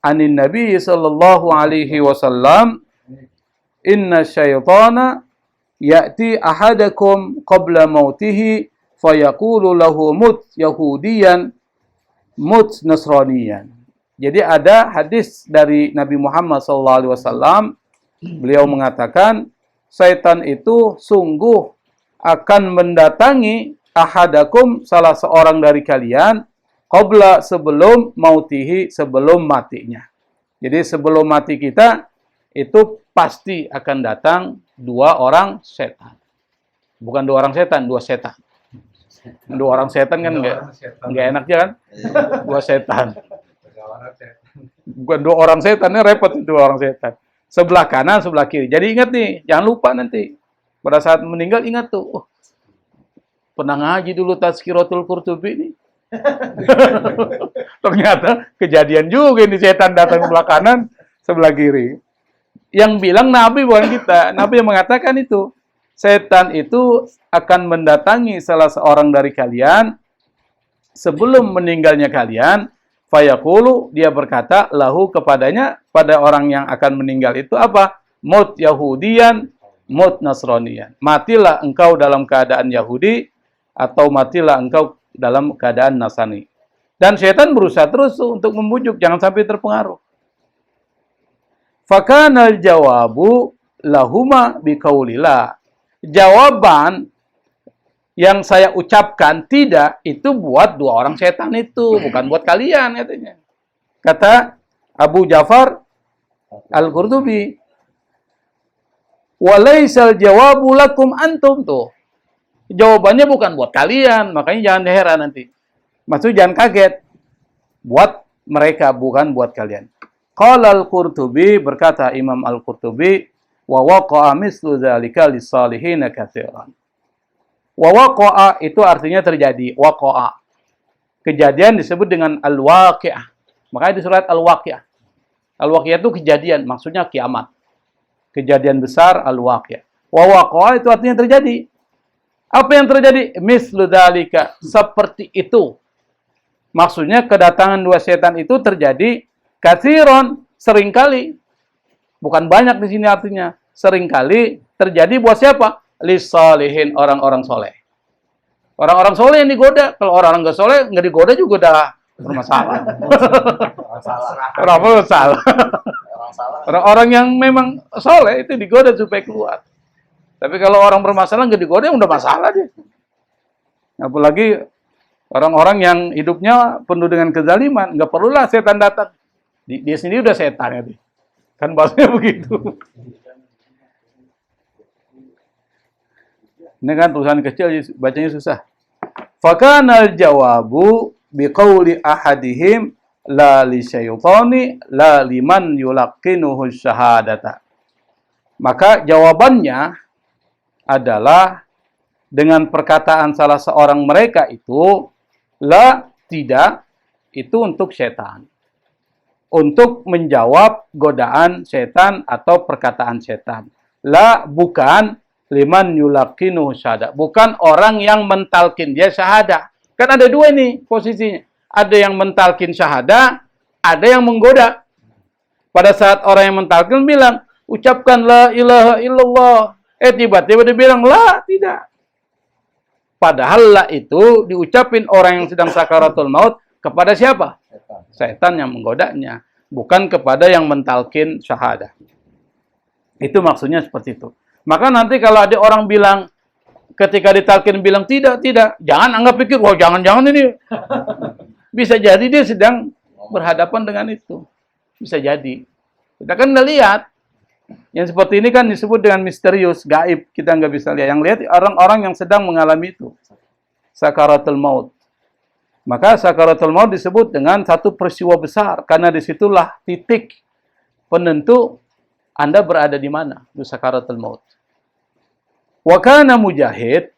anin Nabi sallallahu alaihi wasallam, inna syaitana ya'ti ahadakum qabla mautihi fayaqulu lahu mut yahudiyan mut nasraniyan. Jadi ada hadis dari Nabi Muhammad SAW, beliau mengatakan, syaitan itu sungguh akan mendatangi ahadakum, salah seorang dari kalian, qabla, sebelum mautihi, sebelum matinya. Jadi sebelum mati kita, itu pasti akan datang dua orang setan. Bukan dua orang setan, dua setan. Dua orang setan kan nggak enak ya kan? Dua setan. Bukan dua orang setan, ini repot dua orang setan. Sebelah kanan, sebelah kiri. Jadi ingat nih, jangan lupa nanti. Pada saat meninggal ingat tuh, pernah ngaji dulu Tazkiratul Qurtubi ini. Ternyata kejadian juga ini, setan datang sebelah kanan, sebelah kiri. Yang bilang Nabi bukan kita. Nabi yang mengatakan itu. Setan itu akan mendatangi salah seorang dari kalian sebelum meninggalnya kalian. Fayaqulu, dia berkata lahu, kepadanya, pada orang yang akan meninggal itu apa? Mut Yahudiyan, mut Nasraniyan. Matilah engkau dalam keadaan Yahudi, atau matilah engkau dalam keadaan Nasrani. Dan setan berusaha terus untuk membujuk, jangan sampai terpengaruh. Fakanal jawabu lahuma biqaulillah. Jawaban yang saya ucapkan tidak, itu buat dua orang setan itu, bukan buat kalian, katanya. Kata Abu Ja'far Al-Qurtubi, walaisal jawabu lakum antum, tuh. Jawabannya bukan buat kalian, makanya jangan heran nanti. Maksudnya jangan kaget. Buat mereka, bukan buat kalian. Qala Al-Qurtubi, berkata Imam Al-Qurtubi, wa waqa'a mislu dzalika lis-salihina katsiran. Wa waqa'a itu artinya terjadi, waqa'a. Kejadian disebut dengan al-waqi'ah. Makanya di surat Al-Waqi'ah. Al-Waqi'ah itu kejadian, maksudnya kiamat. Kejadian besar, al-waqi'ah. Wa waqa'a itu artinya terjadi. Apa yang terjadi? Mislu dzalika, seperti itu. Maksudnya kedatangan dua setan itu terjadi katsiran, seringkali. Bukan banyak di sini artinya. Seringkali terjadi buat siapa? Lis-salihin, orang-orang soleh. Orang-orang soleh yang digoda. Kalau orang nggak soleh, nggak digoda juga udah bermasalah. Orang bermasalah. Orang-orang yang memang soleh itu digoda supaya keluar. Tapi kalau orang bermasalah nggak digoda, udah masalah dia. Apalagi orang-orang yang hidupnya penuh dengan kezaliman, nggak perlulah setan datang. Dia sendiri udah setan ya. Kan bahasanya begitu. Ini kan tulisan kecil, bacanya susah. Fakanal jawabu biqauli ahadihim la li syaitani la liman yulaqinuhu syahadata. Maka jawabannya adalah dengan perkataan salah seorang mereka itu, la, tidak, itu untuk setan. Untuk menjawab godaan setan atau perkataan setan. La, bukan liman yulaqinu syahadah. Bukan orang yang mentalkin dia syahadah. Kan ada dua nih posisinya. Ada yang mentalkin syahadah, ada yang menggoda. Pada saat orang yang mentalkin bilang, ucapkan la ilaha illallah. Tiba-tiba dia bilang, la, tidak. Padahal la itu diucapin orang yang sedang sakaratul maut kepada siapa? Setan yang menggodanya. Bukan kepada yang mentalkin syahadah. Itu maksudnya seperti itu. Maka nanti kalau ada orang bilang, ketika ditalkin bilang tidak, jangan anggap pikir, wah jangan-jangan ini. Bisa jadi dia sedang berhadapan dengan itu. Bisa jadi. Kita kan udah lihat. Yang seperti ini kan disebut dengan misterius, gaib. Kita nggak bisa lihat. Yang lihat orang-orang yang sedang mengalami itu. Sakaratul maut. Maka sakaratul maut disebut dengan satu peristiwa besar. Karena disitulah titik penentu Anda berada di mana. Di sakaratul maut. Wa kana Mujahid.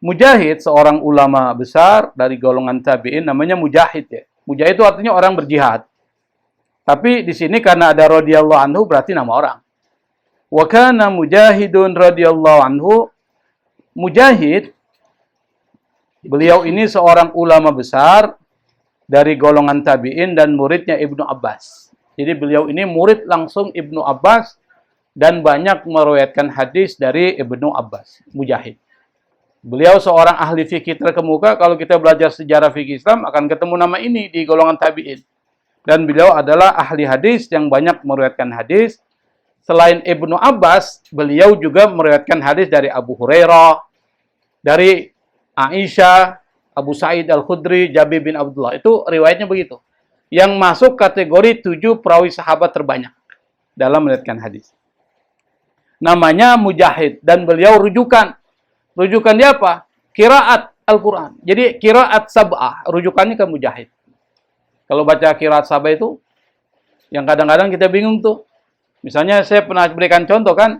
Mujahid seorang ulama besar dari golongan tabi'in. Namanya Mujahid ya. Mujahid itu artinya orang berjihad. Tapi di sini karena ada radhiyallahu anhu berarti nama orang. Wa kana Mujahidun radhiyallahu anhu. Mujahid, beliau ini seorang ulama besar dari golongan tabi'in dan muridnya Ibnu Abbas. Jadi beliau ini murid langsung Ibnu Abbas dan banyak meriwayatkan hadis dari Ibnu Abbas, Mujahid. Beliau seorang ahli fikih terkemuka. Kalau kita belajar sejarah fikih Islam akan ketemu nama ini di golongan tabi'in. Dan beliau adalah ahli hadis yang banyak meriwayatkan hadis. Selain Ibnu Abbas, beliau juga meriwayatkan hadis dari Abu Hurairah, dari Aisyah, Abu Sa'id Al-Khudri, Jabir bin Abdullah. Itu riwayatnya begitu. Yang masuk kategori 7 perawi sahabat terbanyak dalam meriwayatkan hadis. Namanya Mujahid dan beliau rujukan. Rujukan dia apa? Qiraat Al-Quran. Jadi qiraat sab'ah, rujukannya ke Mujahid. Kalau baca qiraat sab'ah itu, yang kadang-kadang kita bingung tuh. Misalnya saya pernah berikan contoh kan,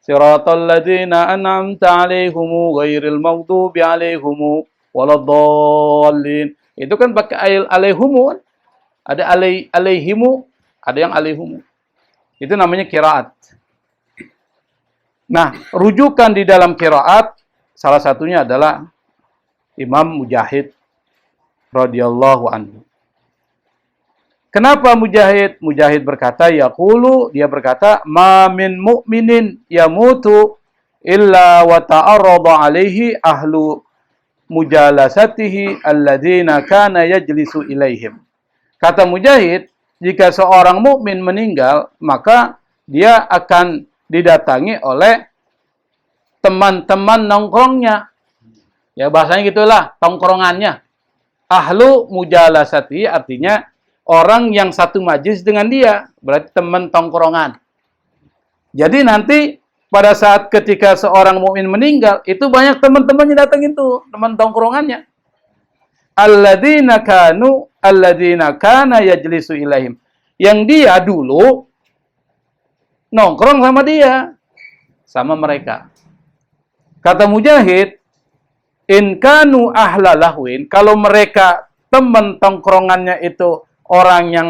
Siratal ladzina an'amta 'alaihim ghairil maghdubi 'alaihim waladdallin. Itu kan pakai alaihimu. Ada alaihimu, ada yang alaihimu. Itu namanya qiraat. Nah, rujukan di dalam qiraat salah satunya adalah Imam Mujahid radhiyallahu anhu. Kenapa Mujahid? Mujahid berkata, yaqulu, dia berkata, ma min mu'minin yamutu illa wa ta'arrada alaihi ahlu mujalasatihi alladzina kana yajlisu ilaihim. Kata Mujahid, jika seorang mukmin meninggal, maka dia akan didatangi oleh teman-teman nongkrongnya. Ya bahasanya gitulah, tongkrongannya. Ahlu mujalasatihi artinya orang yang satu majlis dengan dia, berarti teman tongkrongan. Jadi nanti pada saat ketika seorang mukmin meninggal, itu banyak teman-temannya datang itu, teman tongkrongannya. Alladzina kana yajlisu ilaihim. Yang dia dulu nongkrong sama dia, sama mereka. Kata Mujahid, in kanu ahla lahwin, kalau mereka teman tongkrongannya itu orang yang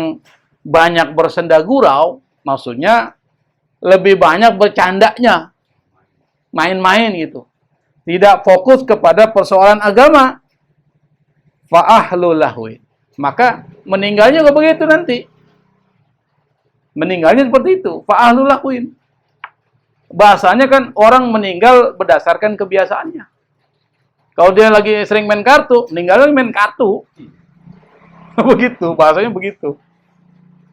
banyak bersenda gurau, maksudnya lebih banyak bercandanya, main-main gitu. Tidak fokus kepada persoalan agama. Fa'ahlu lahwin. Maka meninggalnya juga begitu nanti. Meninggalnya seperti itu. Fa'ahlu lahwin. Bahasanya kan orang meninggal berdasarkan kebiasaannya. Kalau dia lagi sering main kartu, meninggalnya main kartu. Begitu, bahasanya begitu.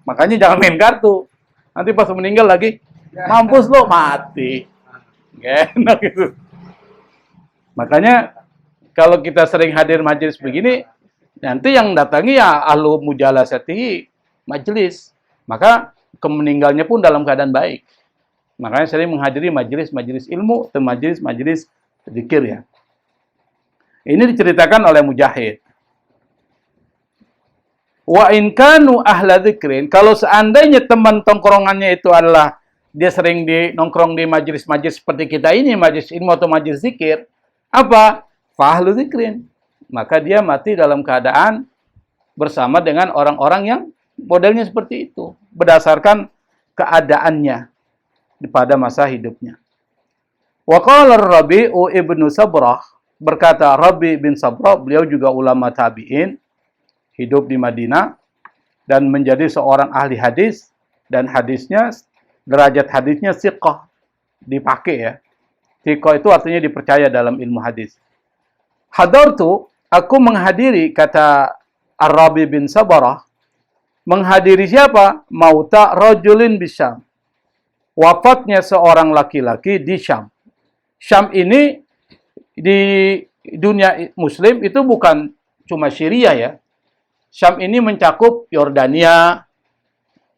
Makanya jangan main kartu. Nanti pas meninggal lagi, mampus lo, mati. Gak enak gitu. Makanya kalau kita sering hadir majelis begini, nanti yang datangi ya ahlu mujalasatihi majelis. Maka kemeninggalnya pun dalam keadaan baik. Makanya sering menghadiri majelis-majelis ilmu atau majelis-majelis zikir ya. Ini diceritakan oleh Mujahid. Wa in kanu ahla dzikrin, kalau seandainya teman tongkrongannya itu adalah dia sering nongkrong di majelis-majelis seperti kita ini, majelis ilmu atau majelis zikir, apa? Fahlu dzikrin. Maka dia mati dalam keadaan bersama dengan orang-orang yang modelnya seperti itu, berdasarkan keadaannya pada masa hidupnya. Wa qala Rabi'u ibnu Sabrah, berkata Rabi bin Sabrah, beliau juga ulama tabi'in, hidup di Madinah dan menjadi seorang ahli hadis, dan hadisnya, derajat hadisnya siqah, dipakai ya. Siqah itu artinya dipercaya dalam ilmu hadis. Hadartu, aku menghadiri, kata Ar-Rabi bin Sabrah, menghadiri siapa? Mauta rajulin bisyam. Wafatnya seorang laki-laki di Syam. Syam ini di dunia muslim itu bukan cuma Syria ya. Syam ini mencakup Yordania,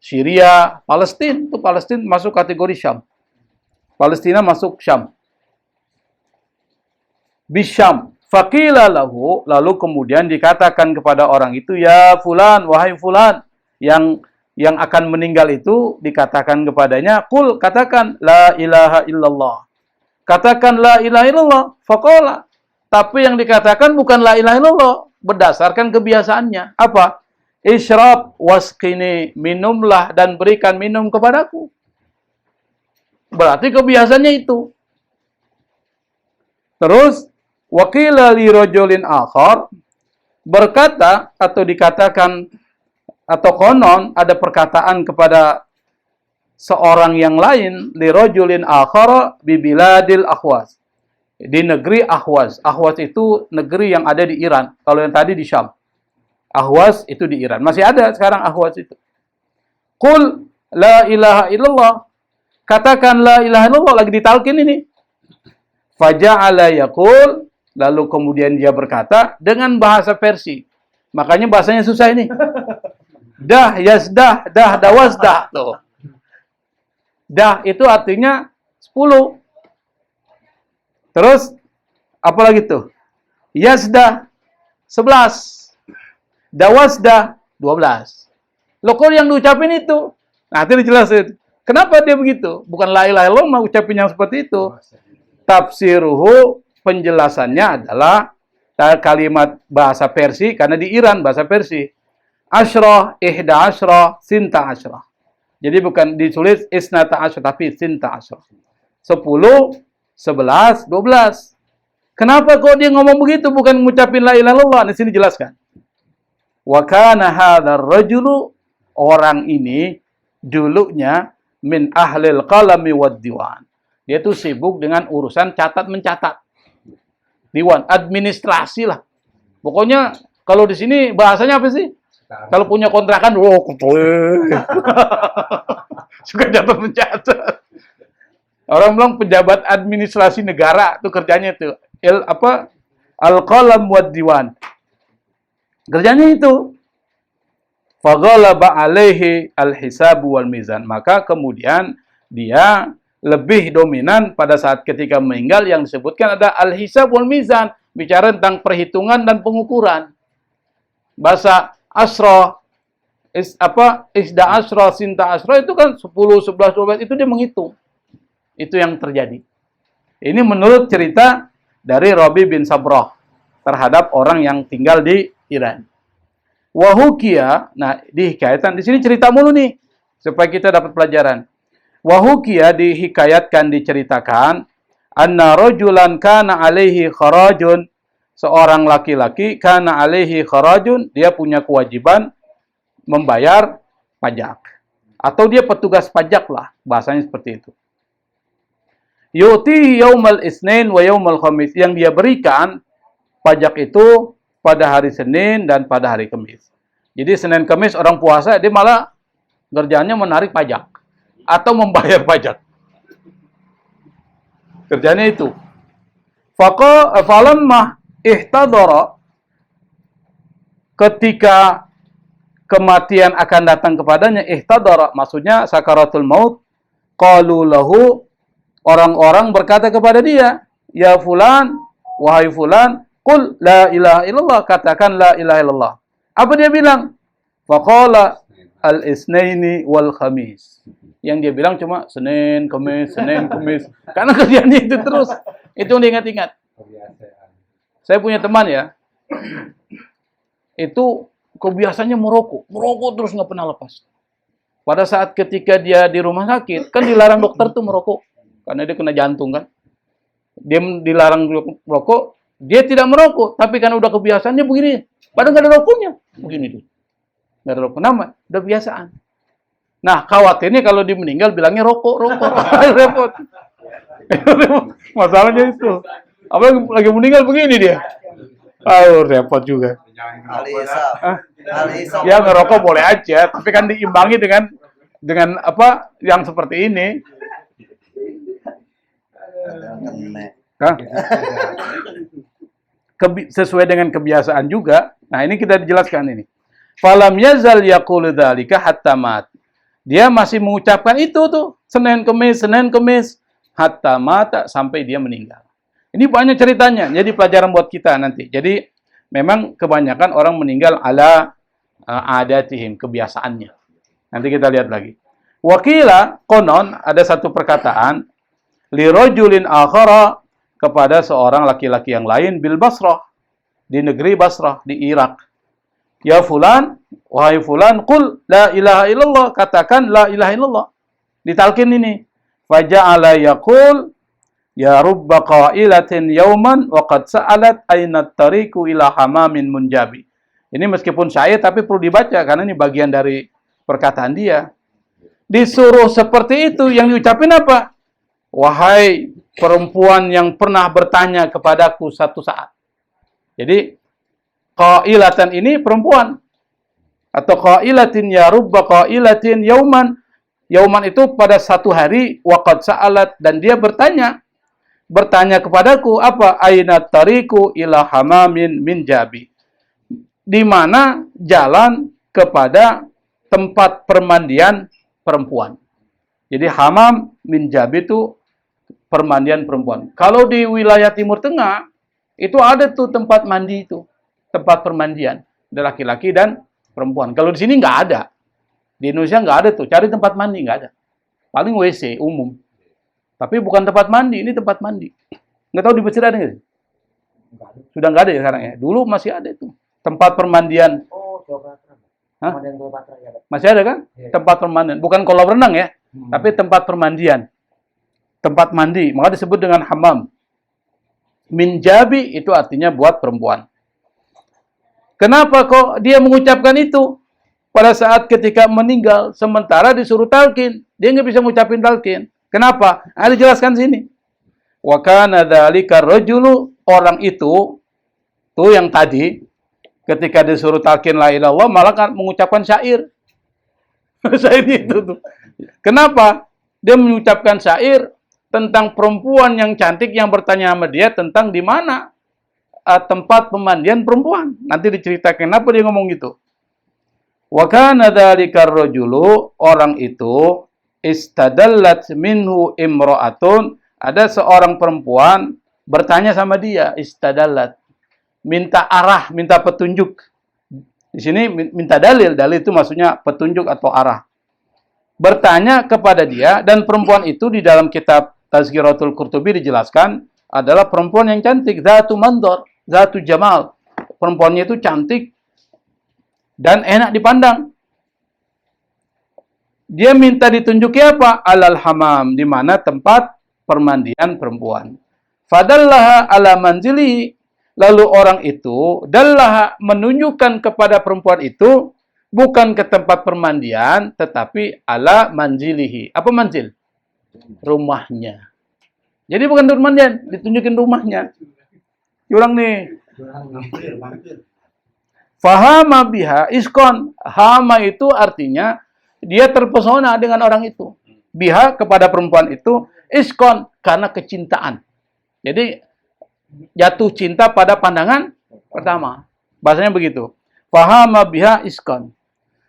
Syria, Palestina. Itu Palestina masuk kategori Syam. Palestina masuk Syam. Bisyam. Faqila lahu, lalu kemudian dikatakan kepada orang itu, ya fulan, wahai fulan, yang akan meninggal itu dikatakan kepadanya, qul, katakan la ilaha illallah. Katakan la ilaha illallah. Faqala. Tapi yang dikatakan bukan la ilaha illallah, berdasarkan kebiasaannya. Apa? Isyrab wasqini, minumlah dan berikan minum kepadaku. Berarti kebiasaannya itu. Terus waqila li rajulin akhar, berkata atau dikatakan atau konon ada perkataan kepada seorang yang lain li rajulin akhara bi biladil Ahwaz. Di negeri Ahwaz. Ahwaz itu negeri yang ada di Iran. Kalau yang tadi di Syam. Ahwaz itu di Iran. Masih ada sekarang Ahwaz itu. Qul la ilaha illallah. Katakan la ilaha illallah, lagi ditalkin ini. Faja'ala yaqul, lalu kemudian dia berkata dengan bahasa Persia. Makanya bahasanya susah ini. Dah, yazdah, dah, dawazdah. Tuh. Dah itu artinya 10. Terus, apa lagi tuh? Yazdah, 11. Dawazdah, 12. Loh, kok yang diucapin itu? Nah, itu dijelasin. Kenapa dia begitu? Bukan la ilaha illallah ucapin yang seperti itu. Tafsiruhu, penjelasannya adalah kalimat bahasa Persia, karena di Iran bahasa Persia. Asyrah, ihda asyrah, sinta asyrah. Jadi bukan ditulis isnata asyrah, tapi sinta asyrah. 10, 11, 12. Kenapa kok dia ngomong begitu? Bukan ngucapin la ilaha illallah. Di sini jelaskan. Wa kana hadzal rajulu, orang ini dulunya min ahlil qalami wad diwan. Dia tuh sibuk dengan urusan catat mencatat. Diwan, administrasi lah. Pokoknya kalau di sini bahasanya apa sih? Kalau punya kontrakan, suka catat mencatat. Orang bilang pejabat administrasi negara itu kerjanya itu al-qalam wad diwan. Kerjanya itu. Faghalaba alaihi al-hisab wal mizan. Maka kemudian dia lebih dominan pada saat ketika meninggal yang disebutkan ada al-hisab wal mizan, bicara tentang perhitungan dan pengukuran. Bahasa asra isda asra sinta asra itu kan 10, 11, 12 itu dia menghitung. Itu yang terjadi. Ini menurut cerita dari Rabi bin Sabrah terhadap orang yang tinggal di Iran. Wahukia, nah dihikayatkan di sini cerita mulu nih supaya kita dapat pelajaran. Wahukia dihikayatkan, diceritakan, anna rajulan kana alaihi kharajun, seorang laki-laki kana alaihi kharajun, dia punya kewajiban membayar pajak atau dia petugas pajak lah, bahasanya seperti itu. Yu'ti yaumal isnin wa yaumal khamis, yang dia berikan pajak itu pada hari Senin dan pada hari Kamis. Jadi Senin Kamis orang puasa dia malah kerjanya menarik pajak atau membayar pajak. Kerjanya itu. Falamma ihtadara, ketika kematian akan datang kepadanya, ihtadara maksudnya sakaratul maut, qalu lahu, orang-orang berkata kepada dia, ya fulan, wahai fulan, qul la ilaha illallah, katakan la ilaha illallah. Apa dia bilang? Faqala al-isnaini wal khamis. Yang dia bilang cuma Senin, Kamis, Senin, Kamis. Karena kerjaannya itu terus. Itu yang diingat-ingat. Saya punya teman ya. Itu kebiasaannya merokok. Merokok terus nggak pernah lepas. Pada saat ketika dia di rumah sakit, kan dilarang dokter tuh merokok. Karena dia kena jantung kan. Dia dilarang merokok. Dia tidak merokok, tapi karena udah kebiasaannya begini. Padahal nggak ada rokoknya. Begini tuh. Nggak ada rokok. Nama, udah kebiasaan. Nah, khawatirnya kalau dia meninggal bilangnya rokok. Repot. Masalahnya itu. Apa lagi meninggal begini dia? Repot juga. Ya ngerokok boleh aja, tapi kan diimbangi dengan apa yang seperti ini. Hah? Sesuai dengan kebiasaan juga. Nah, ini kita dijelaskan ini. Falam yazal yaqulu dzalika hatta mat. Dia masih mengucapkan itu tuh Senin Kamis hatta mata, sampai dia meninggal. Ini banyak ceritanya. Jadi pelajaran buat kita nanti. Jadi memang kebanyakan orang meninggal ala adatihim, kebiasaannya. Nanti kita lihat lagi. Wakila konon ada satu perkataan li rajulin akhara, kepada seorang laki-laki yang lain bil Basrah, di negeri Basrah di Irak. Ya fulan, wahai fulan, qul la ilaha illallah, katakan la ilaha illallah. Ditalkin ini. Faja'ala yaqul ya rubba qailatin yauman wa qad sa'alat aina at-tariqu ila hamamin munjabi. Ini meskipun syair tapi perlu dibaca karena ini bagian dari perkataan dia. Disuruh seperti itu, yang diucapin apa? Wahai perempuan yang pernah bertanya kepadaku satu saat. Jadi qailatan ini perempuan. Atau qailatin ya rubba qailatin yauman. Yauman itu pada satu hari, waqad sa'alat, dan dia bertanya kepadaku apa? Aina tariku ila hamamin min jabi. Di mana jalan kepada tempat permandian perempuan. Jadi hamam min jabi itu permandian perempuan. Kalau di wilayah Timur Tengah itu ada tuh tempat mandi itu, tempat permandian ada laki-laki dan perempuan. Kalau di sini nggak ada, di Indonesia nggak ada tuh. Cari tempat mandi nggak ada. Paling WC umum. Tapi bukan tempat mandi, ini tempat mandi. Nggak tahu di Mesir ada nggak sih? Sudah nggak ada ya sekarang ya. Dulu masih ada itu tempat permandian. Oh, Cleopatra. Hah? Cleopatra ya. Masih ada kan? Ya. Tempat permandian. Bukan kolam renang ya, tapi tempat permandian. Tempat mandi, maka disebut dengan hammam. Min jabi itu artinya buat perempuan. Kenapa kok dia mengucapkan itu pada saat ketika meninggal, sementara disuruh talqin, dia nggak bisa mengucapin talqin. Kenapa? Ada jelaskan sini. Wa kana dzalika rajulu, orang itu tuh yang tadi ketika disuruh talqin la ilaha illallah malah kan mengucapkan syair. Syair itu tuh. Kenapa? Dia mengucapkan syair tentang perempuan yang cantik yang bertanya sama dia tentang di mana tempat pemandian perempuan. Nanti diceritakan kenapa dia ngomong gitu. Wa kana dzalika rajulu, orang itu istadallat minhu imra'atun, ada seorang perempuan bertanya sama dia, istadallat, minta arah, minta petunjuk. Di sini minta dalil, dalil itu maksudnya petunjuk atau arah. Bertanya kepada dia, dan perempuan itu di dalam kitab Tazkiratul Qurtubi dijelaskan adalah perempuan yang cantik, zatu mandor, zatu jamal. Perempuannya itu cantik dan enak dipandang. Dia minta ditunjuki apa? Alal hamam, di mana tempat permandian perempuan. Fadallaha ala manzili, lalu orang itu dallaha menunjukkan kepada perempuan itu bukan ke tempat permandian, tetapi ala manzilihi. Apa manzil? Rumahnya. Jadi bukan tempat permandian, ditunjukin rumahnya. Ulang nih. Fahama biha iskon. Hama itu artinya dia terpesona dengan orang itu. Biha kepada perempuan itu iskon karena kecintaan. Jadi jatuh cinta pada pandangan pertama. Bahasanya begitu. Fahama biha iskon.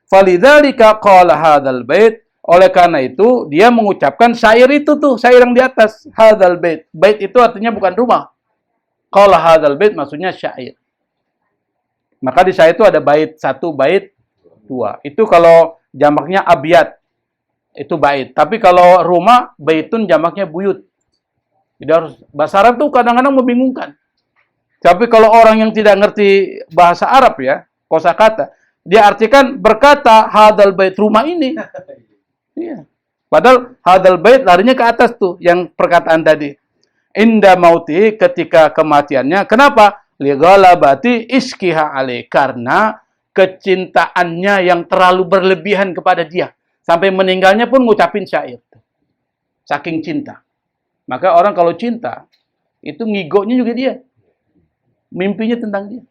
Falidzalika qala hadzal bait. Oleh karena itu dia mengucapkan syair itu tuh, syair yang di atas, hadzal bait. Bait itu artinya bukan rumah. Qala hadzal bait maksudnya syair. Maka di syair itu ada bait 1, bait 2. Itu kalau jamaknya abyat. Itu bait. Tapi kalau rumah, baitun jamaknya buyut. Jadi harus bahasa Arab tuh kadang-kadang membingungkan. Tapi kalau orang yang tidak ngerti bahasa Arab ya, kosakata, dia artikan berkata hadzal bait, rumah ini. Iya. Padahal hadzal bait larinya ke atas tuh yang perkataan tadi. Inda mauti, ketika kematiannya. Kenapa? Lighalabati iskiha alaih, karena kecintaannya yang terlalu berlebihan kepada dia. Sampai meninggalnya pun ngucapin syair. Saking cinta. Maka orang kalau cinta, itu ngigonya juga dia. Mimpinya tentang dia.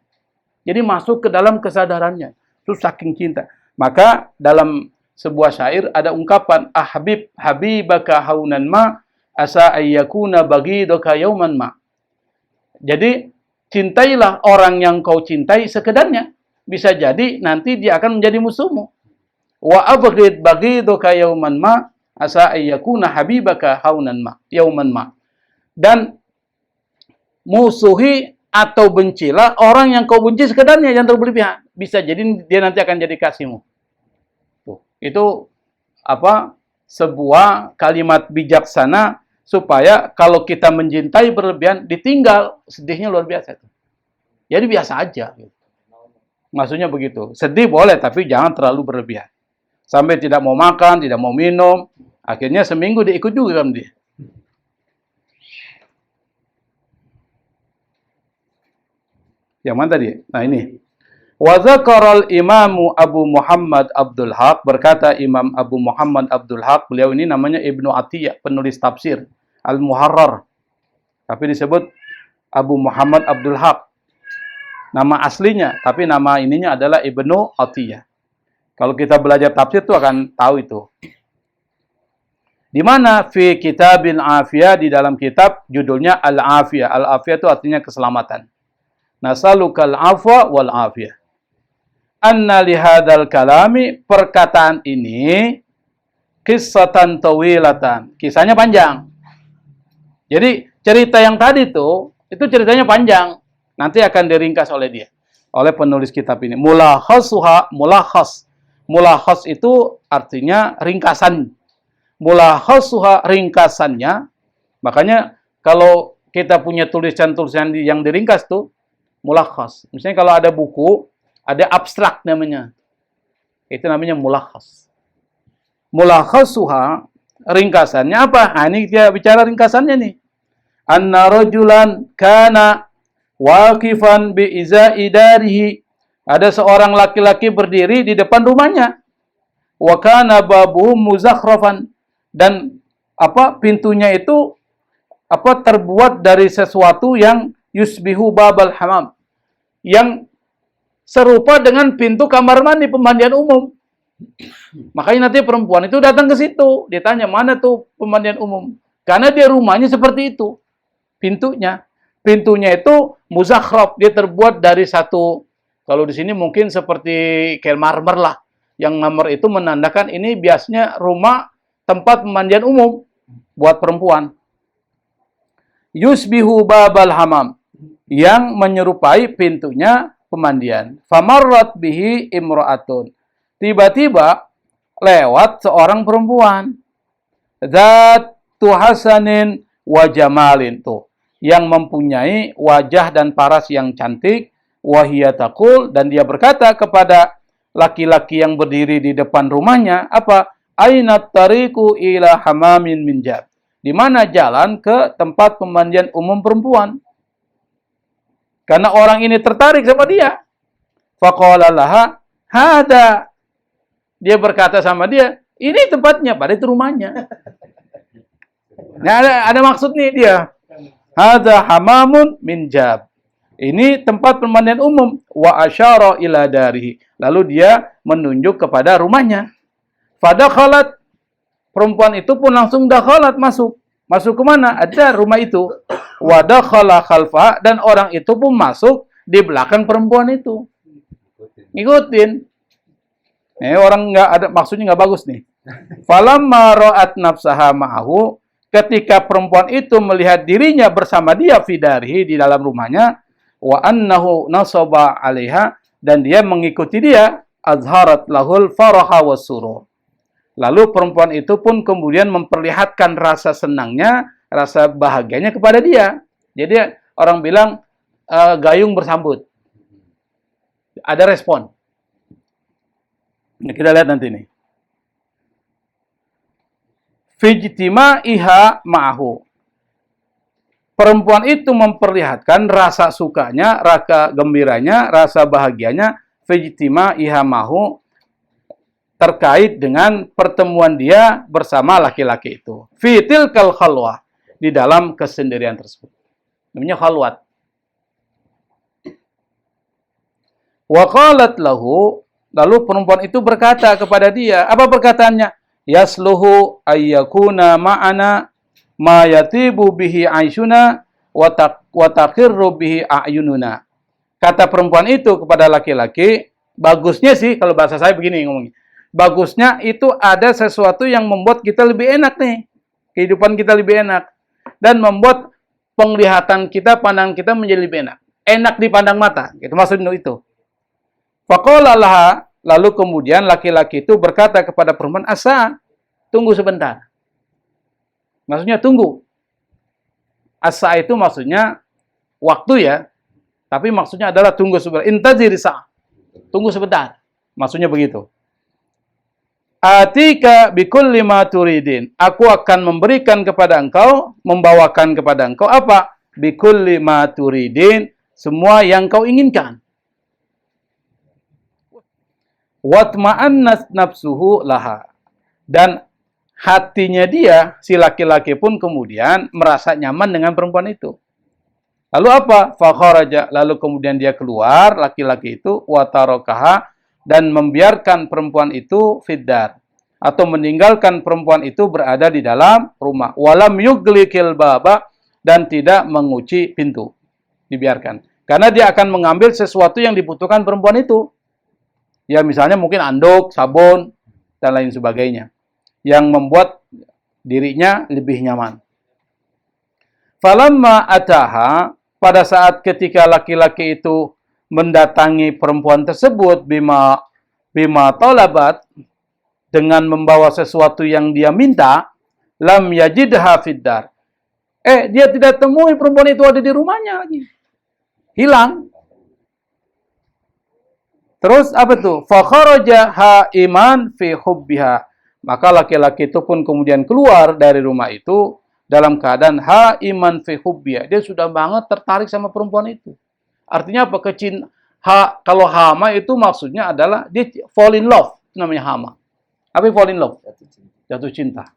Jadi masuk ke dalam kesadarannya. Itu saking cinta. Maka dalam sebuah syair ada ungkapan, ahbib habibaka haunan ma asa ayyakuna baghidaka yauman ma. Jadi cintailah orang yang kau cintai sekedarnya. Bisa jadi nanti dia akan menjadi musuhmu. Wa abghid baghidaka yauman ma asa ayyakuna habibaka haunan ma yauman ma. Dan musuhi atau bencilah orang yang kau benci sekedarnya, yang terberlebihan. Bisa jadi dia nanti akan jadi kasihmu. Itu apa? Sebuah kalimat bijaksana supaya kalau kita mencintai berlebihan ditinggal, sedihnya luar biasa. Jadi biasa aja. Maksudnya begitu. Sedih boleh tapi jangan terlalu berlebihan. Sampai tidak mau makan, tidak mau minum, akhirnya seminggu dia ikut juga kan dia. Yang mana tadi? Nah ini. Wa dzakaral Imamu Abu Muhammad Abdul Haq, berkata Imam Abu Muhammad Abdul Haq, beliau ini namanya Ibnu Atiyah, penulis tafsir Al-Muharrar. Tapi disebut Abu Muhammad Abdul Haq. Nama aslinya, tapi nama ininya adalah Ibnu Atiyah. Kalau kita belajar tafsir itu akan tahu itu. Di mana fi kitabil afiyah, di dalam kitab judulnya Al-Afiyah. Al-Afiyah itu artinya keselamatan. Nasalukal afwa wal afiyah. Anna lihadzal kalami, perkataan ini qissatan tawilatan. Kisahnya panjang. Jadi cerita yang tadi itu ceritanya panjang. Nanti akan diringkas oleh dia, oleh penulis kitab ini. Mulakhasuha, mulakhas. Mulakhas itu artinya ringkasan. Mulakhasuha, ringkasannya. Makanya kalau kita punya tulisan-tulisan yang diringkas tuh mulakhas. Misalnya kalau ada buku, ada abstrak namanya. Itu namanya mulakhas. Mulakhasuha, ringkasannya apa? Nah, ini dia bicara ringkasannya nih. Anna rajulan kana waqifan bi izai darihi. Ada seorang laki-laki berdiri di depan rumahnya. Wa kana babuhu muzakhrafan, dan pintunya itu terbuat dari sesuatu yang yusbihu babal hamam, yang serupa dengan pintu kamar mandi pemandian umum. Makanya nanti perempuan itu datang ke situ, dia tanya, mana tuh pemandian umum? Karena dia rumahnya seperti itu. Pintunya itu muzakhraf, dia terbuat dari satu, kalau di sini mungkin seperti kayak marmer lah. Yang marmer itu menandakan ini biasanya rumah tempat pemandian umum buat perempuan. Yusbihu babal hamam, yang menyerupai pintunya pemandian. Famarrat bihi imra'atun. Tiba-tiba lewat seorang perempuan. Dzatu hasanin wa jamalin, tuh, yang mempunyai wajah dan paras yang cantik. Wahia taqul, dan dia berkata kepada laki-laki yang berdiri di depan rumahnya, apa? Ainat tariqu ila hamamin minjab. Di mana jalan ke tempat pemandian umum perempuan? Karena orang ini tertarik sama dia. Faqala laha hada. Dia berkata sama dia, ini tempatnya, pada itu rumahnya. Nah, ada maksud nih dia. Hada hamamun minjab. Ini tempat pemandian umum. Wa asyara ila darihi. Lalu dia menunjuk kepada rumahnya. Fadakhalat. Perempuan itu pun langsung dakhalat, masuk. Masuk ke mana? Ada rumah itu. Wa dakhala khalfa, dan orang itu pun masuk di belakang perempuan itu. Ngikutin. Orang nggak ada, maksudnya nggak bagus nih. Falamma ra'at nafsaha ma'ahu, ketika perempuan itu melihat dirinya bersama dia fidarihi, di dalam rumahnya, wa annahu nasaba 'alaiha, dan dia mengikuti dia, azharat lahul faraha wasurur. Lalu perempuan itu pun kemudian memperlihatkan rasa senangnya, rasa bahagianya kepada dia. Jadi orang bilang gayung bersambut. Ada respon. Nah, kita lihat nanti nih. Fijtima'iha ma'ahu. Perempuan itu memperlihatkan rasa sukanya, rasa gembiranya, rasa bahagianya. Fijtima'iha ma'ahu, terkait dengan pertemuan dia bersama laki-laki itu. Fitil kal khalwah, di dalam kesendirian tersebut. Namanya khalwat. Wa qalat lahu, lalu perempuan itu berkata kepada dia, apa perkataannya? Yasluhu ayyakuna ma'ana ma yatibu bihi aishuna wa taqirru bihi a'yununa. Kata perempuan itu kepada laki-laki, bagusnya sih, kalau bahasa saya begini ngomongnya. Bagusnya itu ada sesuatu yang membuat kita lebih enak nih. Kehidupan kita lebih enak. Dan membuat penglihatan kita, pandangan kita menjadi lebih enak. Enak dipandang mata. Itu maksudnya itu. Faqala laha, lalu kemudian laki-laki itu berkata kepada perempuan, asa, tunggu sebentar. Maksudnya tunggu. Asa itu maksudnya waktu ya. Tapi maksudnya adalah tunggu sebentar. Intazir sa'. Tunggu sebentar. Maksudnya begitu. Atika bikulli ma turidin. Aku akan memberikan kepada engkau, membawakan kepada engkau apa? Bikulli ma turidin, semua yang kau inginkan. Watma'annat nafsuhu laha. Dan hatinya dia, si laki-laki pun kemudian merasa nyaman dengan perempuan itu. Lalu apa? Fakharaja, lalu kemudian dia keluar, laki-laki itu, watarokaha, dan membiarkan perempuan itu fiddar. Atau meninggalkan perempuan itu berada di dalam rumah. Walam yuglikil baba, dan tidak mengunci pintu. Dibiarkan. Karena dia akan mengambil sesuatu yang dibutuhkan perempuan itu. Ya misalnya mungkin anduk, sabun, dan lain sebagainya. Yang membuat dirinya lebih nyaman. Falamma ataha, pada saat ketika laki-laki itu mendatangi perempuan tersebut, bima talabat, dengan membawa sesuatu yang dia minta, lam yajidha fiddar. Dia tidak temui perempuan itu ada di rumahnya lagi. Hilang. Terus apa tuh? Fakharaja ha'iman fi hubbiha. Maka laki-laki itu pun kemudian keluar dari rumah itu dalam keadaan ha'iman fi hubbiha. Dia sudah banget tertarik sama perempuan itu. Artinya apa? Kalau hama itu maksudnya adalah dia fall in love. Itu namanya hama. Apa fall in love? Jatuh cinta.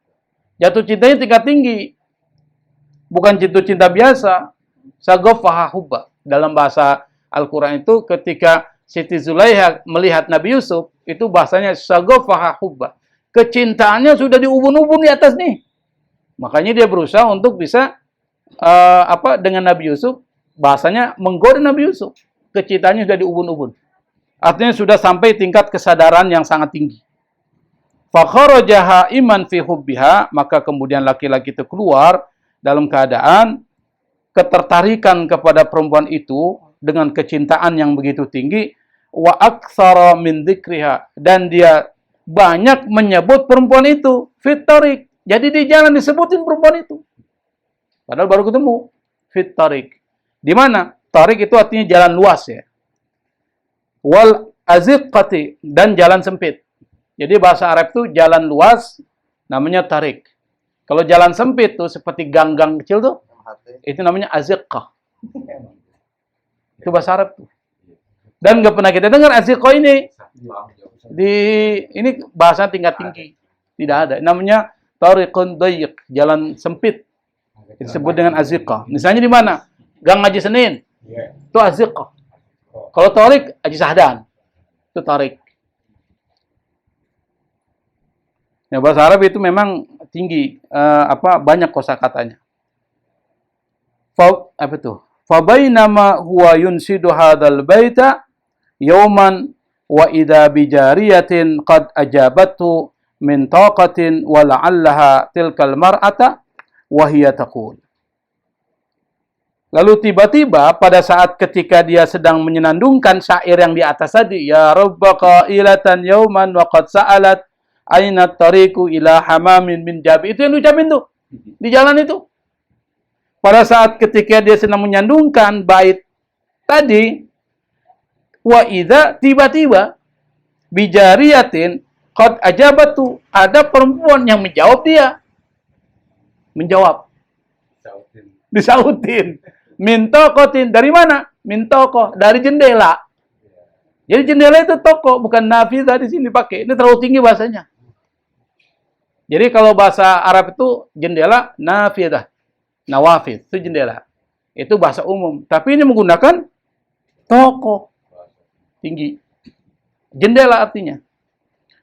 Jatuh cintanya tingkat tinggi. Bukan jatuh cinta biasa. Sagofaha hubba. Dalam bahasa Al-Quran itu ketika Siti Zulaiha melihat Nabi Yusuf, itu bahasanya sagofaha hubba. Kecintaannya sudah diubun-ubun di atas nih. Makanya dia berusaha untuk bisa dengan Nabi Yusuf, bahasanya menggoda Nabi Yusuf. Kecintaannya sudah diubun-ubun. Artinya sudah sampai tingkat kesadaran yang sangat tinggi. Fakharaja ha'iman fi hubbiha, maka kemudian laki-laki itu keluar dalam keadaan ketertarikan kepada perempuan itu dengan kecintaan yang begitu tinggi, wa aktsara min dzikriha, dan dia banyak menyebut perempuan itu fit tariq. Jadi di jalan disebutin perempuan itu. Padahal baru ketemu fit tariq. Di mana? Tariq itu artinya jalan luas ya. Wal aziqati, dan jalan sempit. Jadi bahasa Arab itu jalan luas namanya tariq. Kalau jalan sempit tuh seperti gang-gang kecil tuh, itu namanya aziqah. Itu bahasa Arab tuh. Dan nggak pernah kita dengar aziqah ini. Ini bahasa tingkat tinggi. Tidak ada. Namanya tariqun dayiq, jalan sempit. Disebut dengan aziqah. Misalnya di mana? Gang Haji Senin. Itu aziqah. Kalau tariq, Haji Sahdan. Itu tariq. Ya, bahasa Arab itu memang tinggi, banyak kosakatanya. Apa itu? Fabainama huwa yunsidu hadzal baita yauman wa idza bijariyatin qad ajabatu min taqatin wa la'allaha tilkal mar'ata wa hiya taqul. Lalu tiba-tiba pada saat ketika dia sedang menyenandungkan syair yang di atas tadi, ya rabba qailatan yauman wa qad sa'alat aina tariqu ila hamamin min jabi. Itu yang diucapin tuh di jalan itu. Pada saat ketika dia sedang menyandungkan bait tadi, wa idza, tiba-tiba bijariyatin qad ajabatu, ada perempuan yang menjawab dia. Menjawab. Disautin. Min taqatin, dari mana? Min taqah, dari jendela. Jadi jendela itu toko, bukan nafidah di sini pakai. Ini terlalu tinggi bahasanya. Jadi kalau bahasa Arab itu jendela nafidah. Nawafid, itu jendela. Itu bahasa umum. Tapi ini menggunakan toko. Tinggi. Jendela artinya.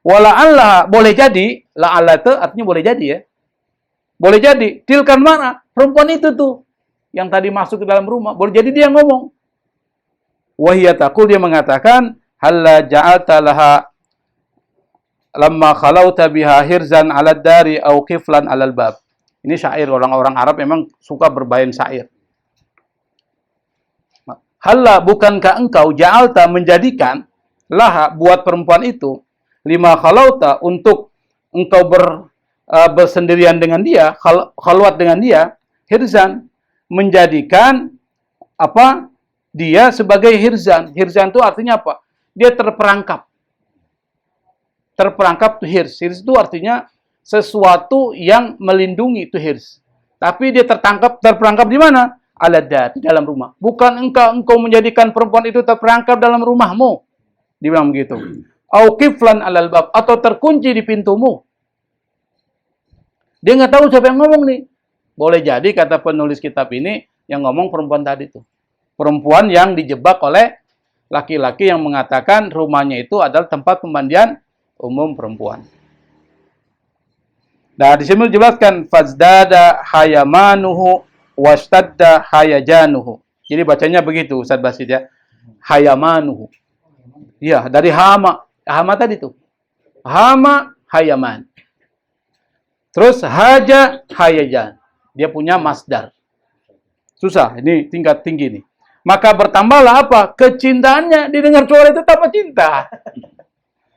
Wala'alla, boleh jadi. La'alla itu artinya boleh jadi ya. Boleh jadi. Tilkan mana? Perempuan itu tuh. Yang tadi masuk ke dalam rumah. Boleh jadi dia ngomong. Wahiyataqul, dia mengatakan. Halla ja'alta laha lamma khalauta biha hirzan ala dari au qiflan alal bab. Ini syair, orang-orang Arab memang suka bermain syair. Halla, bukankah engkau ja'alta, menjadikan laha, buat perempuan itu, lima khalauta, untuk engkau bersendirian dengan dia, khalwat dengan dia, hirzan, menjadikan dia sebagai hirzan. Hirzan itu artinya apa? Dia terperangkap. Terperangkap itu hirz. Hirz itu artinya sesuatu yang melindungi, itu hirs. Tapi dia terperangkap di mana? Aladar, di dalam rumah. Bukan engkau menjadikan perempuan itu terperangkap dalam rumahmu. Dibilang begitu. Au qiflan 'alal bab, atau terkunci di pintumu. Dia nggak tahu siapa yang ngomong nih. Boleh jadi kata penulis kitab ini yang ngomong perempuan tadi tuh. Perempuan yang dijebak oleh laki-laki yang mengatakan rumahnya itu adalah tempat pemandian umum perempuan. Nah, di sini dijelaskan fazdada hayamanuhu wastadda hayajanuhu. Jadi bacanya begitu Ustaz Basid ya. Hayamanuhu. Ya, dari hama. Hama tadi tuh. Hama hayaman. Terus haja hayajan. Dia punya masdar. Susah, ini tingkat tinggi nih. Maka bertambahlah apa? Kecintaannya, didengar suara itu tambah cinta.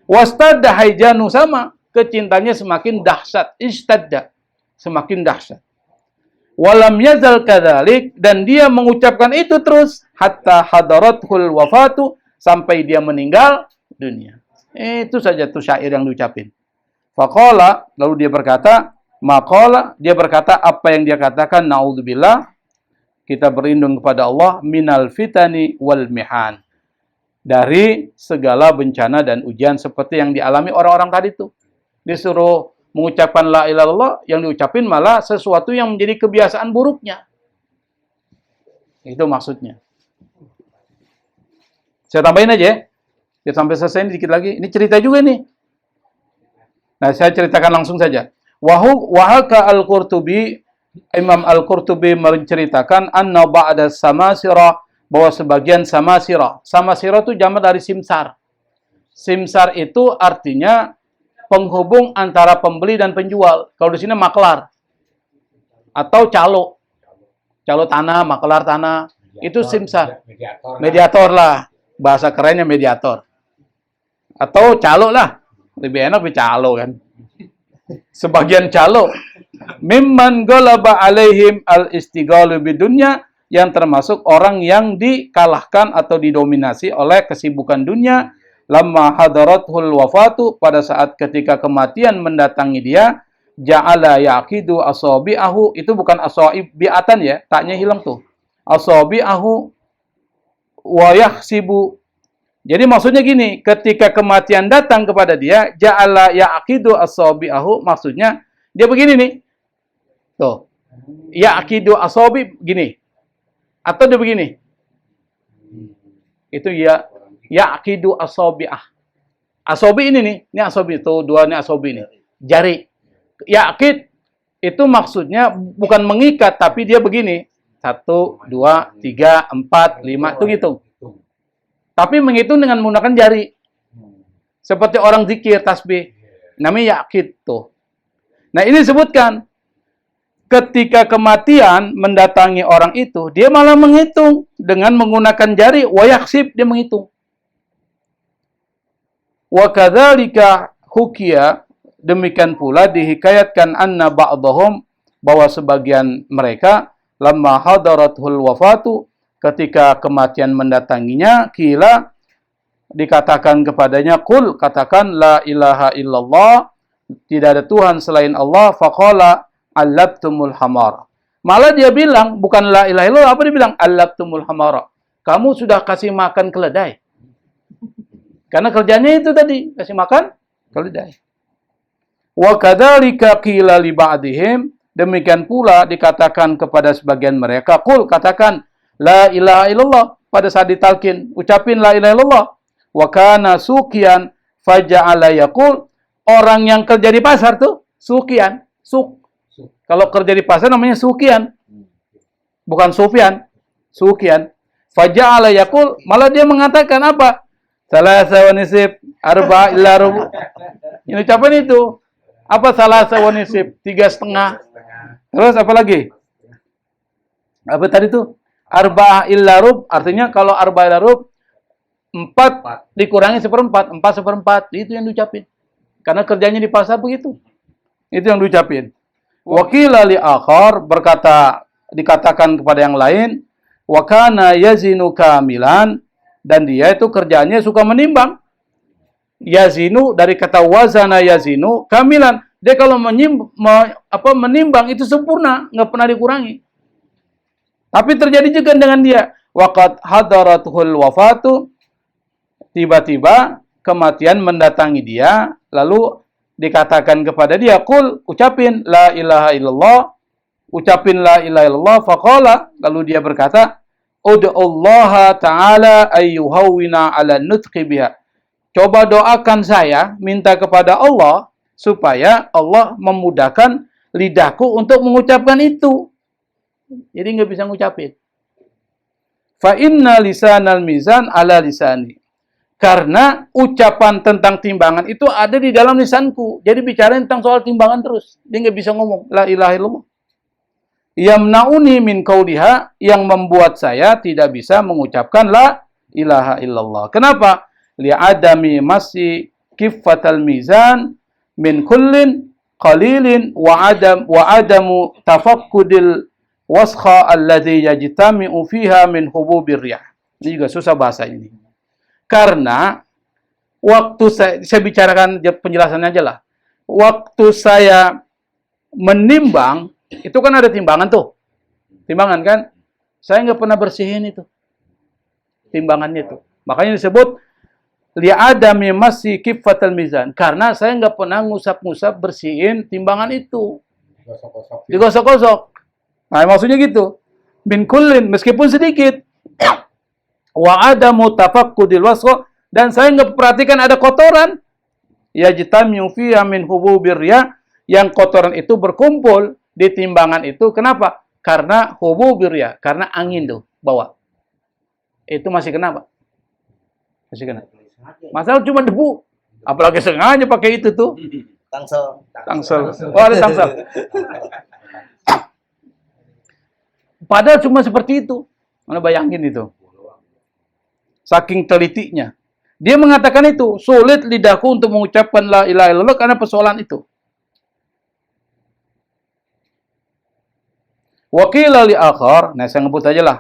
Wastadda haijanu, sama. Kecintanya semakin dahsyat. Istadda. Semakin dahsyat. Walam yazal kadzalik, dan dia mengucapkan itu terus. Hatta hadarathul wafatu, sampai dia meninggal dunia. Itu saja tuh syair yang diucapin. Faqala, lalu dia berkata, maqala, dia berkata apa yang dia katakan, naudzubillah, kita berlindung kepada Allah minal fitani wal mihan, dari segala bencana dan ujian seperti yang dialami orang-orang tadi itu. Disuruh mengucapkan la ilaha illallah, yang diucapin malah sesuatu yang menjadi kebiasaan buruknya. Itu maksudnya. Saya tambahin aja ya. Ya sampai selesai ini dikit lagi. Ini cerita juga nih. Nah, saya ceritakan langsung saja. Wahaka al-Qurtubi, Imam Al-Qurtubi menceritakan anna ba'da samasira, bahwa sebagian samasira. Samasira itu jamak dari simsar. Simsar itu artinya penghubung antara pembeli dan penjual. Kalau di sini maklar atau calo. Calo tanah, maklar tanah. Mediator, itu simsar. Mediator lah. Bahasa kerennya mediator. Atau calo lah. Lebih enak calo kan. Sebagian calo. Mimman galaba alaihim al-istighalu bidunya, yang termasuk orang yang dikalahkan atau didominasi oleh kesibukan dunia. Lamma hadarathul wafatu, pada saat ketika kematian mendatangi dia, ja'ala yaqidu asabi'ahu, itu bukan asabi'atan ya, taknya hilang tuh. Asabi'ahu wa yahsibu. Jadi maksudnya gini, ketika kematian datang kepada dia, ja'ala yaqidu asabi'ahu, maksudnya dia begini nih. Tuh. Yaqidu asabi gini. Atau dia begini. Itu ya yaqidu asabi'ah. Asabi ini nih, ini asabi itu, dua ini asabi ini. Jari. Yaqid itu maksudnya bukan mengikat, tapi dia begini. 1, 2, 3, 4, 5, itu gitu. Tapi menghitung dengan menggunakan jari. Seperti orang zikir, tasbih. Namanya yaqid tuh. Nah, ini disebutkan. Ketika kematian mendatangi orang itu, dia malah menghitung. Dengan menggunakan jari, wa yakhsib, dia menghitung. Wa kadzalika hukiya, demikian pula dihikayatkan anna ba'dahum, bahwa sebagian mereka, lamma hadarathul wafatu, ketika kematian mendatanginya, kila, dikatakan kepadanya, qul, katakan la ilaha illallah, tidak ada Tuhan selain Allah, faqala allabtumul hamara. Malah dia bilang, bukan la ilaha illallah, apa dia bilang? Allabtumul hamara. Kamu sudah kasih makan keledai. Karena kerjanya itu tadi, kasih makan keledai. Wa kadzalika qila li ba'dihim, demikian pula dikatakan kepada sebagian mereka, qul, katakan la ilaha illallah, pada saat ditalkin, ucapin la ilaha illallah. Wa kana sukian faja'ala yaqul, orang yang kerja di pasar tuh sukian, kalau kerja di pasar namanya sukian. Bukan Sufyan, sukian. Faja'ala yaqul, malah dia mengatakan apa? Salasa wa nisib arba illa rubu. Ini ucapan itu. Apa salasa wa nisib? 3,5. Terus apa lagi? Apa tadi tuh? Arba illa rub, artinya kalau arba illa rub 4 dikurangi 1/4, 4/4, itu yang diucapin. Karena kerjanya di pasar begitu. Itu yang diucapin. Wakila li akhar, berkata, dikatakan kepada yang lain, wa kana yazinu kamilan, dan dia itu kerjanya suka menimbang. Yazinu dari kata wazana yazinu kamilan. Dia kalau menimbang itu sempurna, nggak pernah dikurangi. Tapi terjadi juga dengan dia. Waqad hadarathul wafatu, tiba-tiba kematian mendatangi dia, lalu dikatakan kepada dia, "Qul," ucapin la ilaha illallah, ucapin la ilaha illallah, faqala, lalu dia berkata, "Ud'ullaha ta'ala ayyuhawwina 'ala nutqi biha." Coba doakan saya, minta kepada Allah supaya Allah memudahkan lidahku untuk mengucapkan itu. Jadi nggak bisa ngucapin. Fa inna lisanal mizan ala lisani. Karena ucapan tentang timbangan itu ada di dalam lisanku. Jadi bicara tentang soal timbangan terus. Dia nggak bisa ngomong la ilaha illallah. Yamnauni min qauliha, yang membuat saya tidak bisa mengucapkan la ilaha illallah. Kenapa? Li'adami masih kiffatal mizan min kullin qalilin wa adamu tafakkudil waskha alladhi yajtami'u fiha min hububir riyah. Ini juga susah bahasa ini. Karena waktu saya bicarakan penjelasannya aja lah. Waktu saya menimbang, itu kan ada timbangan tuh. Timbangan kan? Saya nggak pernah bersihin itu. Timbangannya itu. Makanya disebut li'adami masih kiffatal mizan. Karena saya nggak pernah ngusap-ngusap bersihin timbangan itu. Digosok-gosok. Nah, maksudnya gitu. Min kullin, meskipun sedikit. Wa adamu tafakkudil wasqa, dan saya nggak perhatikan ada kotoran. Yajtami'u fiha min hububir riyah, yang kotoran itu berkumpul di timbangan itu. Kenapa? Karena hububir riyah, karena angin tuh bawa. Itu masih kenapa? Masih kena. Masalah cuma debu. Apalagi sengaja pakai itu tuh. Tangsel. Oh, ada tangsel. Padahal cuma seperti itu. Mana bayangin itu. Saking telitinya. Dia mengatakan itu, sulit lidahku untuk mengucapkan la ilaha illallah karena persoalan itu. Wakila li akhar, nah saya ngebut aja lah.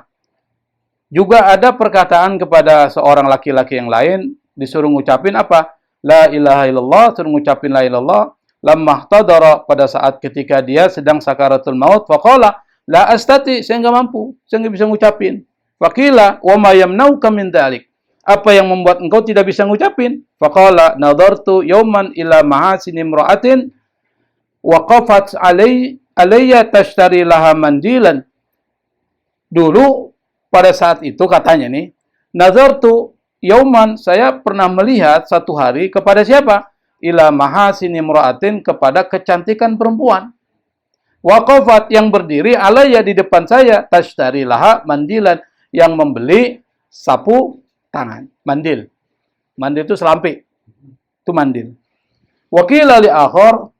Juga ada perkataan kepada seorang laki-laki yang lain, disuruh ngucapin apa? La ilaha illallah, suruh ngucapin la ilaha illallah. Lamma tadara, pada saat ketika dia sedang sakaratul maut, faqala la astati, saya nggak mampu, saya nggak bisa ngucapin. Faqila wa ma yamnauka min dzalik, apa yang membuat engkau tidak bisa ngucapin? Faqala nadartu yawman ila mahasini imra'atin waqafat alayya tashtari laha mandilan. Dulu pada saat itu katanya nih, nazartu yauman, saya pernah melihat satu hari kepada siapa? Ila mahasini imra'atin, kepada kecantikan perempuan. Waqafat, yang berdiri alayya, di depan saya, tashtari laha mandilan, yang membeli sapu tangan, mandil. Mandil itu selampi. Itu mandil. Wakila li akhar,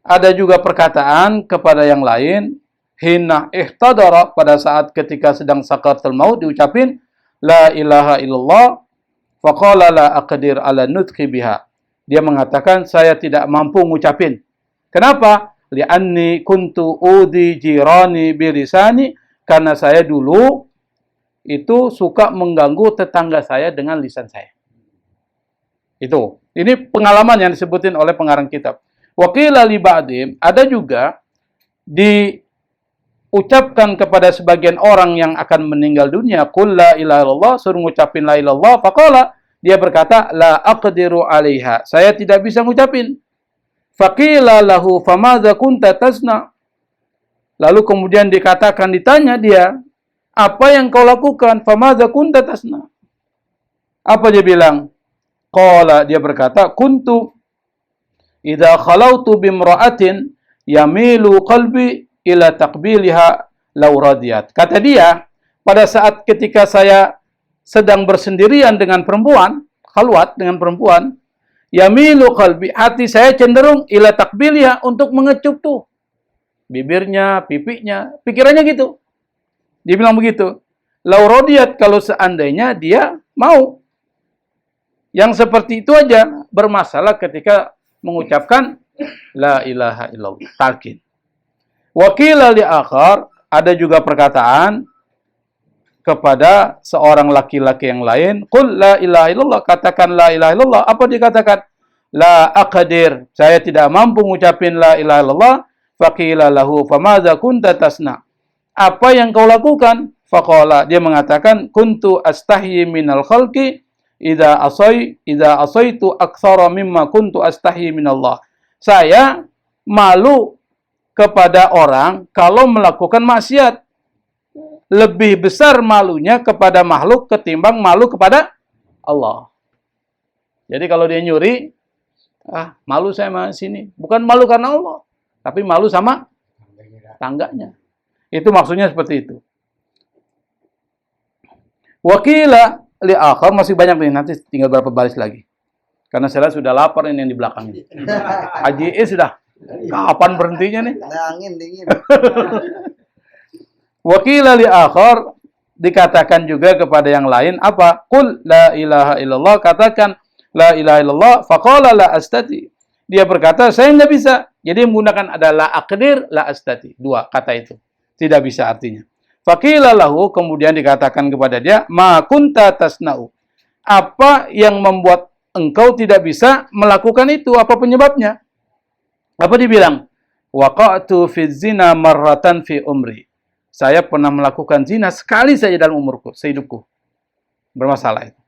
ada juga perkataan kepada yang lain, hina ihtadara, pada saat ketika sedang sakaratul maut diucapin la ilaha illallah, faqala la aqdir ala nutqi biha. Dia mengatakan saya tidak mampu ngucapin. Kenapa? Li'anni kuntu udi jirani bilisani, karena saya dulu itu suka mengganggu tetangga saya dengan lisan saya. Itu. Ini pengalaman yang disebutin oleh pengarang kitab. Waqila li ba'dim, ada juga diucapkan kepada sebagian orang yang akan meninggal dunia, qul la ilaha illallah, suruh ngucapin la ilaha illallah, faqala, dia berkata la aqdiru 'alaiha, saya tidak bisa ngucapin. Faqila lahu famadza kunta tasna, lalu kemudian dikatakan, ditanya dia, apa yang kau lakukan? Famadza kunta tasna, apa dia bilang? Qala, dia berkata, kuntu idza khalautu bimra'atin yamilu qalbi ila taqbiliha law radiyat. Kata dia, pada saat ketika saya sedang bersendirian dengan perempuan, khalwat dengan perempuan, yamilu qalbi, hati saya cenderung ila taqbiliha, untuk mengecup tuh bibirnya, pipinya, pikirannya gitu. Dia bilang begitu. Law radiyat, kalau seandainya dia mau. Yang seperti itu aja bermasalah ketika mengucapkan la ilaha illallah, talqin. Wakila li akhar, ada juga perkataan kepada seorang laki-laki yang lain, qul la ilaha illallah, katakan la ilaha illallah. Apa dikatakan? La aqdir, saya tidak mampu mengucapin la ilaha illallah. Faqila lahu famadza kunta tasna, apa yang kau lakukan? Faqala, dia mengatakan, kuntu astahyi minal khalqi idza asaitu aktsara mimma kuntu astahyi minallah. Saya malu kepada orang kalau melakukan maksiat. Lebih besar malunya kepada makhluk ketimbang malu kepada Allah. Jadi kalau dia nyuri, malu saya sama sini. Bukan malu karena Allah, tapi malu sama tangganya. Itu maksudnya seperti itu. Wakila li akhar, masih banyak nih, nanti tinggal berapa baris lagi. Karena saya sudah lapar ini yang di belakang ini. Haji sudah. Kapan berhentinya nih? Ada angin dingin. Wakila li akhar, dikatakan juga kepada yang lain apa? Qul la ilaha illallah, katakan la ilaha illallah, faqala la astati. Dia berkata, saya enggak bisa. Jadi menggunakan ada la aqdir, la astati. Dua kata itu. Tidak bisa artinya. Faqila lahu, kemudian dikatakan kepada dia, ma kunta tasna'u. Apa yang membuat engkau tidak bisa melakukan itu? Apa penyebabnya? Apa dibilang? Waqa'tu fi zina marratan fi umri. Saya pernah melakukan zina sekali saja dalam umurku, sehidupku. Bermasalah itu.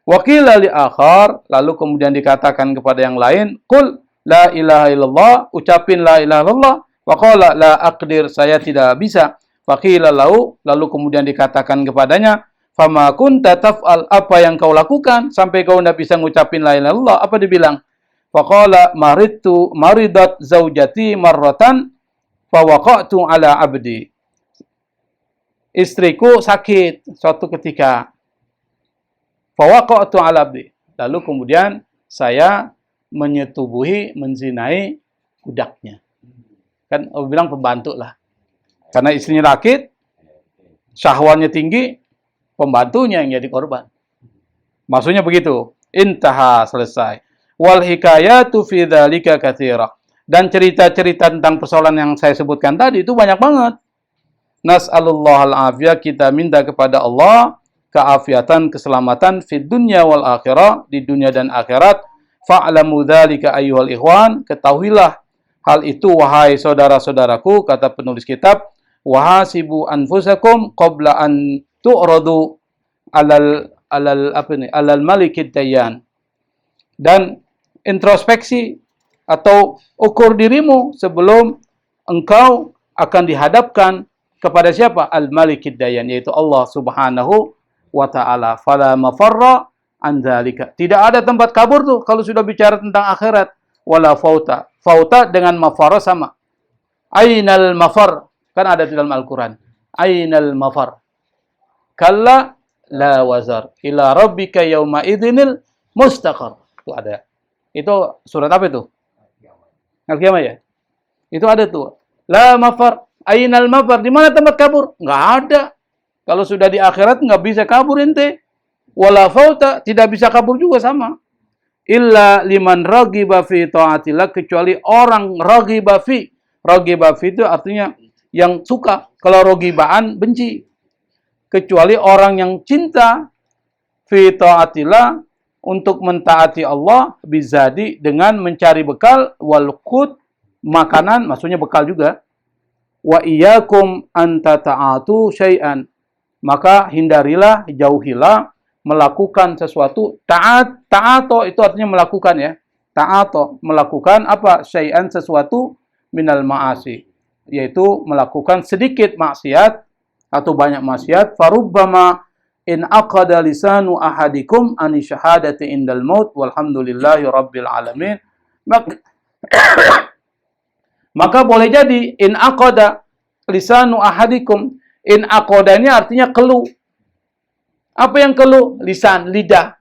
Wakila li akhar, lalu kemudian dikatakan kepada yang lain, qul la ilaha illallah, ucapin la ilaha illallah, wa qala la aqdir, saya tidak bisa. Waqila lahu, lalu kemudian dikatakan kepadanya, fama kunta taf'al, apa yang kau lakukan sampai kau tidak bisa ngucapin la ilaha illallah? Apa dibilang? Faqala maridat zaujati marratan fa waqa'tu ala abdi. Istriku sakit suatu ketika. Fawaqa'tu 'ala abdi. Lalu kemudian saya menyetubuhi, menzinai budaknya. Kan bilang pembantu lah. Karena istrinya sakit, syahwatnya tinggi, pembantunya yang jadi korban. Maksudnya begitu. Intaha, selesai. Wal hikayatu fi dzalika katsira. Dan cerita-cerita tentang persoalan yang saya sebutkan tadi itu banyak banget. Nas'alullah al-afiyah, kita minta kepada Allah keafiatan, keselamatan fid dunya wal akhirah, di dunia dan akhirat. Fa'lamu dzalika ayyuhal ikhwan, ketahuilah hal itu wahai saudara-saudaraku, kata penulis kitab, wahasibu anfusakum qabla an tu'radu alal malikid dayyan. Dan introspeksi atau ukur dirimu sebelum engkau akan dihadapkan kepada siapa? Al-Malikid Dayan, yaitu Allah Subhanahu wa ta'ala. Fala mafarra an dzalika. Tidak ada tempat kabur tuh kalau sudah bicara tentang akhirat. Wala fauta. Fauta dengan mafarra sama. Ainal mafar. Kan ada di dalam Al-Quran. Ainal mafar. Kalla la wazar. Ila rabbika yawma idhinil mustaqar. Itu ada. Itu surat apa itu? Al-Qiyamah ya? Itu ada tuh. La mafar. Ainal mafar, di mana tempat kabur? Nggak ada. Kalau sudah di akhirat nggak bisa kabur ente. Wala fauta, tidak bisa kabur juga sama. Illa liman raghiba fi taatillah, kecuali orang raghiba fi. Raghiba fi itu artinya yang suka. Kalau ragibaan benci. Kecuali orang yang cinta fi taatillah, untuk mentaati Allah, bizadi, dengan mencari bekal, wal qut, makanan, maksudnya bekal juga. Wa iyyakum an tata'atu syai'an, maka hindarilah, jauhilah melakukan sesuatu. Ta'ato itu artinya melakukan ya. Ta'ato, melakukan apa? Syai'an, sesuatu, minal ma'asi, yaitu melakukan sedikit maksiat atau banyak maksiat. Farubbama in aqada lisanu ahadikum ani syahadati indal maut walhamdulillahi rabbil alamin. Maka boleh jadi in aqada lisanu ahadikum. In aqada ini artinya keluh. Apa yang keluh? Lisan, lidah.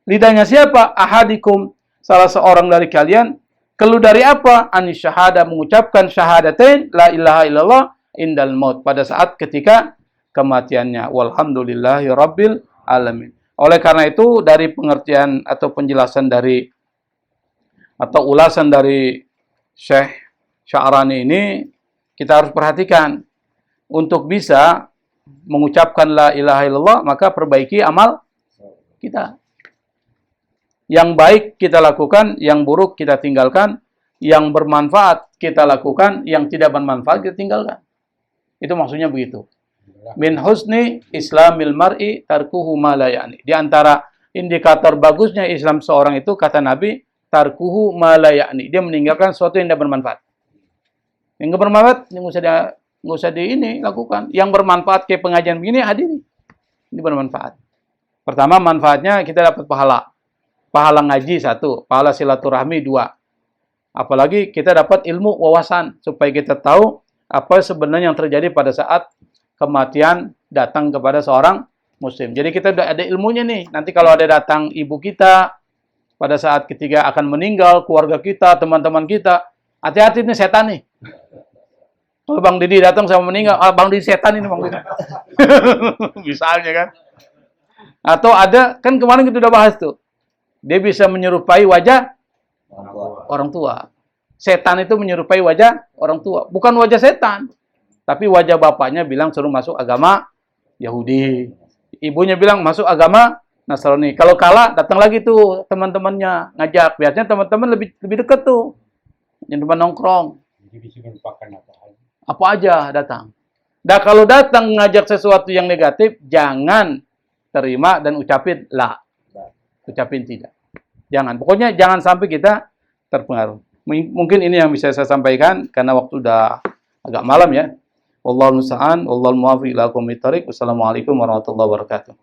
Lidahnya siapa? Ahadikum, salah seorang dari kalian. Keluh dari apa? Ani syahada, mengucapkan syahadatain la ilaha illallah indal maut, pada saat ketika kematiannya. Walhamdulillahi rabbil alamin. Oleh karena itu, dari pengertian atau penjelasan dari atau ulasan dari Syekh Sya'rani ini, kita harus perhatikan. Untuk bisa mengucapkan la ilaha illallah, maka perbaiki amal kita. Yang baik kita lakukan, yang buruk kita tinggalkan, yang bermanfaat kita lakukan, yang tidak bermanfaat kita tinggalkan. Itu maksudnya begitu. Min husni islamil mar'i tarkuhu ma la ya'ni. Di antara indikator bagusnya Islam seorang itu, kata Nabi, tarkuhu ma la ya'ni. Dia meninggalkan sesuatu yang tidak bermanfaat. Yang nggak bermanfaat, nggak usah ini lakukan. Yang bermanfaat kayak pengajian begini, hadiri. Ini bermanfaat. Pertama, manfaatnya kita dapat pahala. Pahala ngaji 1, pahala silaturahmi 2. Apalagi kita dapat ilmu wawasan supaya kita tahu apa sebenarnya yang terjadi pada saat kematian datang kepada seorang muslim. Jadi kita udah ada ilmunya nih. Nanti kalau ada datang ibu kita pada saat ketika akan meninggal, keluarga kita, teman-teman kita, hati-hati nih setan nih. Kalau Bang Didi datang sama meninggal, Bang Didi setan ini Bang Didi. Misalnya kan. Atau ada, kan kemarin kita udah bahas tuh. Dia bisa menyerupai wajah orang tua. Setan itu menyerupai wajah orang tua. Bukan wajah setan. Tapi wajah bapaknya bilang suruh masuk agama Yahudi. Ibunya bilang masuk agama Nasrani. Kalau kalah, datang lagi tuh teman-temannya ngajak. Biasanya teman-teman lebih dekat tuh. Yang teman nongkrong. Jadi bisa melupakan Apa aja datang. Nah kalau datang ngajak sesuatu yang negatif, jangan terima dan ucapin la. Ucapin tidak. Jangan. Pokoknya jangan sampai kita terpengaruh. Mungkin ini yang bisa saya sampaikan karena waktu udah agak malam ya. Wallahul musta'an, wallahul muwaffiq ila aqwamit thoriq. Wassalamualaikum warahmatullahi wabarakatuh.